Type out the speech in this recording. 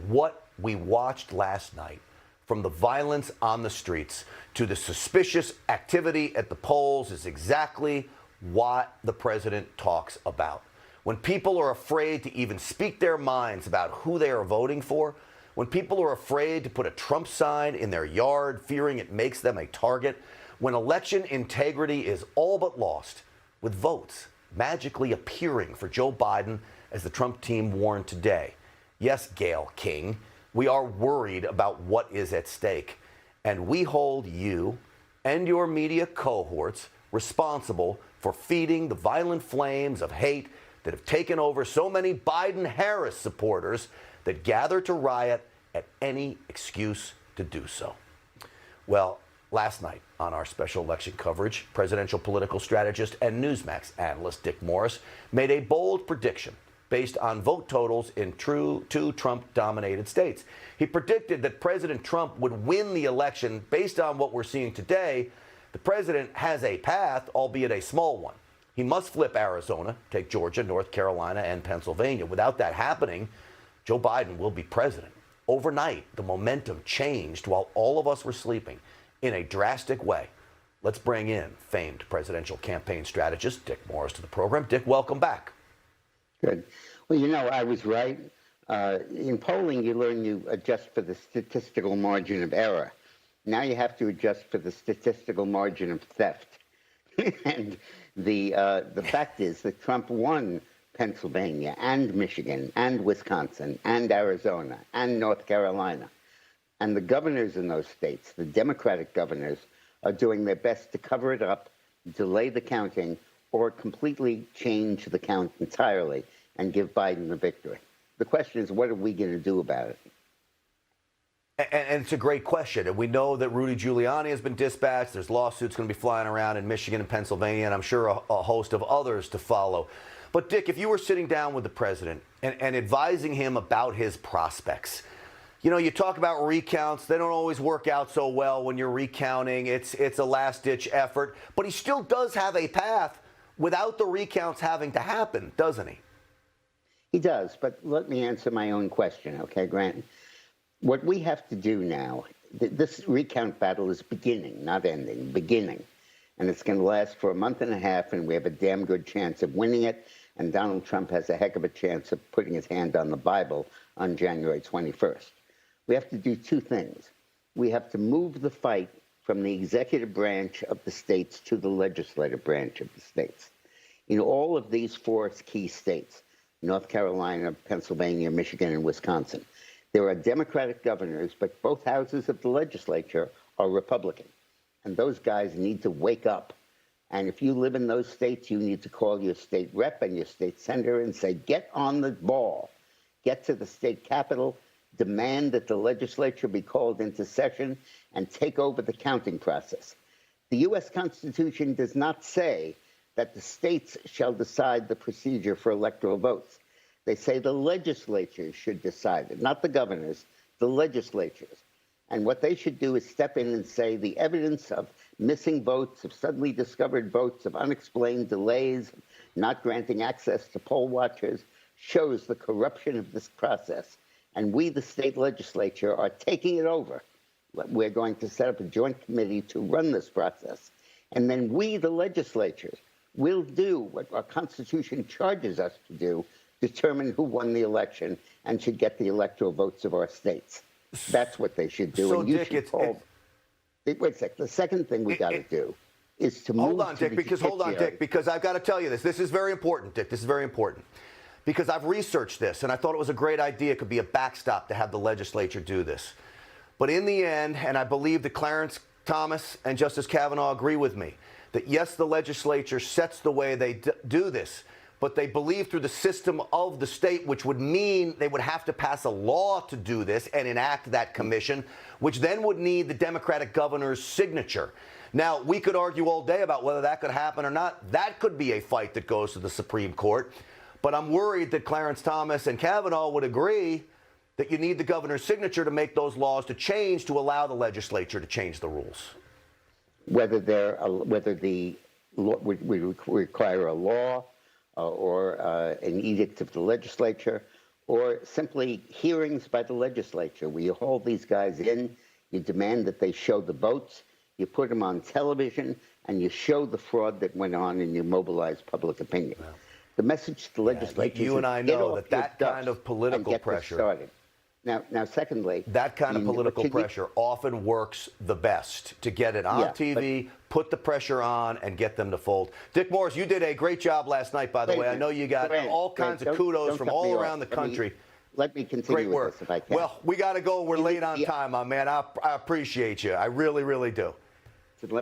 what we watched last night, from the violence on the streets to the suspicious activity at the polls, is exactly what the president talks about. When people are afraid to even speak their minds about who they are voting for, when people are afraid to put a Trump sign in their yard, fearing it makes them a target, when election integrity is all but lost, with votes magically appearing for Joe Biden, as the Trump team warned today. Yes, Gayle King, we are worried about what is at stake, and we hold you and your media cohorts responsible for feeding the violent flames of hate that have taken over so many Biden-Harris supporters that gather to riot at any excuse to do so. Well, last night on our special election coverage, presidential political strategist and Newsmax analyst Dick Morris made a bold prediction based on vote totals in two Trump-dominated states. He predicted that President Trump would win the election based on what we're seeing today. The president has a path, albeit a small one. He must flip Arizona, take Georgia, North Carolina, and Pennsylvania. Without that happening, Joe Biden will be president. Overnight, the momentum changed while all of us were sleeping in a drastic way. Let's bring in famed presidential campaign strategist Dick Morris to the program. Dick, welcome back. Good. Well, you know, I was right. In polling, you learn you adjust for the statistical margin of error. Now you have to adjust for the statistical margin of theft. And the fact is that Trump won Pennsylvania and Michigan and Wisconsin and Arizona and North Carolina. And the governors in those states, the Democratic governors, are doing their best to cover it up, delay the counting, or completely change the count entirely and give Biden the victory. The question is, what are we going to do about it? And it's a great question. And we know that Rudy Giuliani has been dispatched. There's lawsuits going to be flying around in Michigan and Pennsylvania, and I'm sure a host of others to follow. But, Dick, if you were sitting down with the president and advising him about his prospects, you know, you talk about recounts. They don't always work out so well when you're recounting. It's a last-ditch effort. But he still does have a path without the recounts having to happen, doesn't he? He does, but let me answer my own question, okay, Grant? What we have to do now, this recount battle is beginning, not ending, beginning. And it's going to last for a month and a half, and we have a damn good chance of winning it. And Donald Trump has a heck of a chance of putting his hand on the Bible on January 21st. We have to do two things. We have to move the fight from the executive branch of the states to the legislative branch of the states. In all of these four key states, North Carolina, Pennsylvania, Michigan, and Wisconsin, there are Democratic governors, but both houses of the legislature are Republican. And those guys need to wake up. And if you live in those states, you need to call your state rep and your state senator and say, get on the ball. Get to the state capitol, demand that the legislature be called into session, and take over the counting process. The U.S. Constitution does not say that the states shall decide the procedure for electoral votes. They say the legislatures should decide it, not the governors, the legislatures. And what they should do is step in and say the evidence of missing votes, of suddenly discovered votes, of unexplained delays, not granting access to poll watchers, shows the corruption of this process. And we, the state legislature, are taking it over. We're going to set up a joint committee to run this process. And then we, the legislatures, will do what our Constitution charges us to do, determine who won the election and should get the electoral votes of our states. That's what they should do. So, and you Dick, should call. Wait a sec. The second thing we got to do is to move. Hold on, Dick, because I've got to tell you this. This is very important, Dick. This is very important. Because I've researched this, and I thought it was a great idea. It could be a backstop to have the legislature do this. But in the end, and I believe that Clarence Thomas and Justice Kavanaugh agree with me, that yes, the legislature sets the way they do this, but they believe through the system of the state, which would mean they would have to pass a law to do this and enact that commission, which then would need the Democratic governor's signature. Now, we could argue all day about whether that could happen or not. That could be a fight that goes to the Supreme Court. But I'm worried that Clarence Thomas and Kavanaugh would agree that you need the governor's signature to make those laws to change, to allow the legislature to change the rules. Whether the law would require a law or an edict of the legislature, or simply hearings by the legislature where you haul these guys in, you demand that they show the votes, you put them on television, and you show the fraud that went on, and you mobilize public opinion. Yeah. The message to the legislature you and I know that that kind of political pressure started. Now, secondly, that kind of political pressure often works the best to get it on TV, put the pressure on, and get them to fold. Dick Morris, you did a great job last night, by the way. I know you got all kinds of kudos from all around the country. Let me continue Great work. with this if I can. Well, we got to go. We're late on time, my man. I appreciate you. I really, really do.